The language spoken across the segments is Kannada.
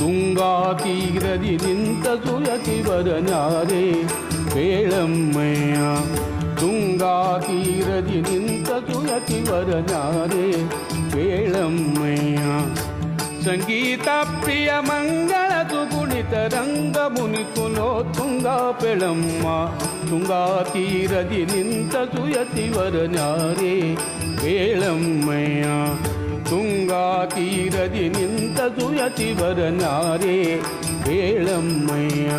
ತುಂಗಾ ತೀರದಿ ನಿಂತ ಸುಯತಿವರನ್ಯಾರೇ ಕೇಳಮ್ಮಯ್ಯ. ತುಂಗಾ ತೀರದಿ ನಿಂತ ಸುಯತಿವರನ್ಯಾರೇ ಕೇಳಮ್ಮಯ್ಯ. ಸಂಗೀತ ಪ್ರಿಯ ಮಂಗಳ ಸುಗುಣಿತ ರಂಗ ಮುನಿಕುಲೋ ತುಂಗಾ ಪೆಳಮ್ಮ. ತುಂಗಾ ತೀರದಿ ನಿಂತ ಸುಯತಿವರನ್ಯಾರೇ ಕೇಳಮ್ಮಯ್ಯ. ತುಂಗಾ ತೀರದಿ ನಿಂತ ಸುಯತಿವರನ್ಯಾರೇ ಕೇಳಮ್ಮಯ್ಯ.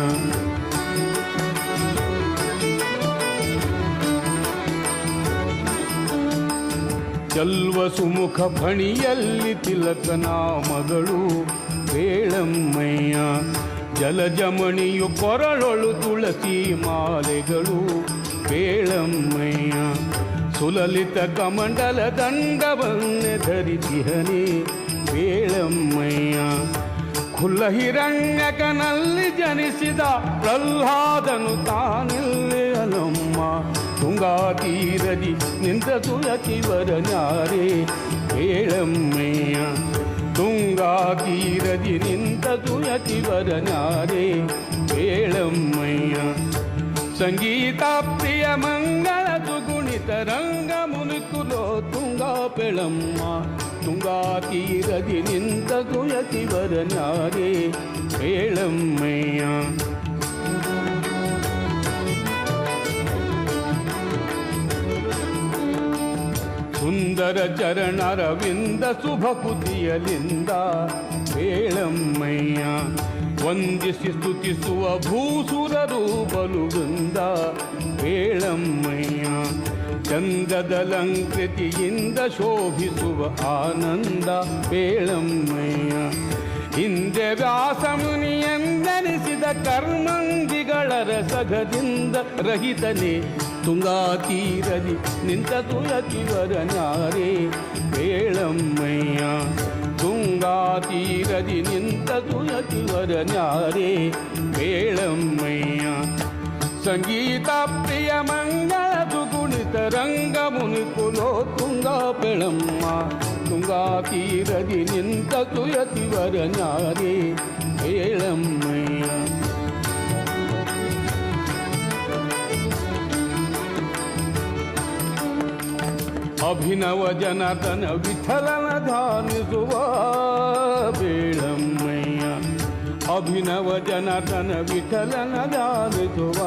ಚಲ್ವ ಸುಮುಖ ಫಣಿಯಲ್ಲಿ ತಿಲಕನ ಮಗಳು ಕೇಳಮ್ಮಯ್ಯ. ಜಲಜಮಣಿಯು ಕೊರಳೊಳು ತುಳಸಿ ಮಾಲೆಗಳು ಕೇಳಮ್ಮಯ್ಯ. ಸುಲಲಿತ ಕಮಂಡಲ ದಂಡವನ್ನೇ ಧರಿಸಿಹನೇ ಕೇಳಮ್ಮಯ್ಯ. ಖುಲ್ಲ ಹಿರಣ್ಯಕನಲ್ಲಿ ಜನಿಸಿದ ಪ್ರಹ್ಲಾದನು ತಾನಿಲ್ಲಿ ಅಲಮ್ಮ. ತುಂಗಾ ತೀರದಿ ನಿಂತ ಸುಯತಿವರನ್ಯಾರೇ ಕೇಳಮ್ಮಯ್ಯ. ತುಂಗಾ ತೀರದಿ ನಿಂತ ಸುಯತಿವರನ್ಯಾರೇ ಕೇಳಮ್ಮಯ್ಯ. ಸಂಗೀತ ಪ್ರಿಯ ಮಂಗಳ ಸುಗುಣಿತ ರಂಗ ಮುನಿಕುಲೋ ತುಂಗಾ ಪೆಳಮ್ಮ. ತುಂಗಾ ತೀರದಿ ನಿಂತ ಸುಯತಿವರನ್ಯಾರೇ ಕೇಳಮ್ಮಯ್ಯ. ಸುಂದರ ಚರಣರವಿಂದ ಶುಭ ಕುತಿಯಲಿಂದ ಕೇಳಮ್ಮಯ್ಯ. ವಂದಿಸಿ ಸ್ತುತಿಸುವ ಭೂಸುರರು ಬಲುವೃಂದ ಕೇಳಮ್ಮಯ್ಯ. ಚಂದದಲಂಕೃತಿಯಿಂದ ಶೋಭಿಸುವ ಆನಂದ ಕೇಳಮ್ಮಯ್ಯ. ಹಿಂದೆ ವ್ಯಾಸಮುನಿಯೆಂದೆನಿಸಿದ ಕರ್ಮಂದಿಗಳ ರಸಗದಿಂದ ರಹಿತನೇ ತುಂಗಾ ತೀರದಿ ನಿಂತ ಸುಯತಿವರನ್ಯಾರೇ ಕೇಳಮ್ಮಯ್ಯ. ತುಂಗಾ ತೀರದಿ ನಿಂತ ಸುಯತಿವರನ್ಯಾರೇ ಕೇಳಮ್ಮಯ್ಯ. ಸಂಗೀತ ಪ್ರಿಯ ಮಂಗಳ ಸುಗುಣಿತ ರಂಗ ಮುನಿಕುಲೋ ತುಂಗಾ ಪೆಳಮ್ಮ. ತುಂಗಾ ತೀರದಿ ನಿಂತ ಸುಯತಿವರನ್ಯಾರೇ ಕೇಳಮ್ಮಯ್ಯ. ಅಭಿನವ ಜನತನ ವಿಠಲನ ಧ್ಯಾನಿಸುವ ಬೇಳಮ್ಮಯ್ಯ. ಅಭಿನವ ಜನತನ ವಿಠಲನ ಧ್ಯಾನಿಸುವ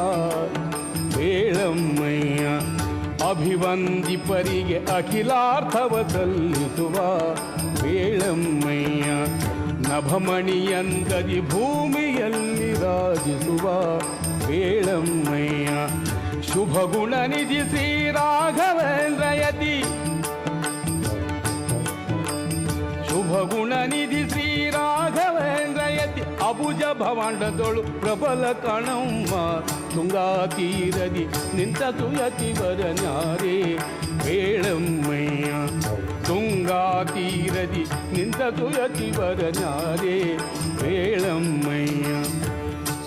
ಬೇಳಮ್ಮಯ್ಯ. ಅಭಿವಂದಿಪರಿಗೆ ಅಖಿಲಾರ್ಥವ ಸಲ್ಲಿಸುವ ಬೇಳಮ್ಮಯ್ಯ. ನಭಮಣಿಯಂದದಿ ಭೂಮಿಯಲ್ಲಿ ರಾಜಿಸುವ ಬೇಳಮ್ಮಯ್ಯ. ಶುಭ ಗುಣ ನಿಧಿ ಶ್ರೀ ರಾಘವೇಂದ್ರ ಯತಿ. ಶುಭ ಗುಣ ನಿಧಿ ಶ್ರೀ ರಾಘವೇಂದ್ರ ಯತಿ. ಅಬುಜ ಭವಾಂಡದೊಳು ಪ್ರಬಲ ಕಣಮ್ಮ. ತುಂಗಾ ತೀರದಿ ನಿಂತ ಸುಯತಿವರನ್ಯಾರೇ ಕೇಳಮ್ಮಯ್ಯ. ತುಂಗಾ ತೀರದಿ ನಿಂತ ಸುಯತಿವರನ್ಯಾರೇ ಕೇಳಮ್ಮಯ್ಯ.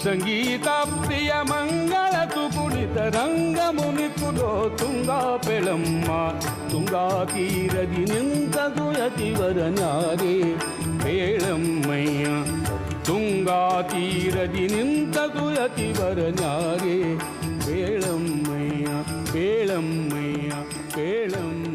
ಸಂಗೀತ ಪ್ರಿಯ ಮಂಗಳ ಸುಗುಣಿತ ರಂಗ ಮುನಿಕುಲೋ ತುಂಗಾ ಪೆಳಮ್ಮ. ತುಂಗಾ ತೀರದಿ ನಿಂತ ಸುಯತಿವರನ್ಯಾರೇ ಕೇಳಮ್ಮಯ್ಯ. ತುಂಗಾ ತೀರದಿ ನಿಂತ ಸುಯತಿವರನ್ಯಾರೇ ಕೇಳಮ್ಮಯ್ಯ. ಕೇಳಮ್ಮಯ್ಯ ಕೇಳಮ್ಮ.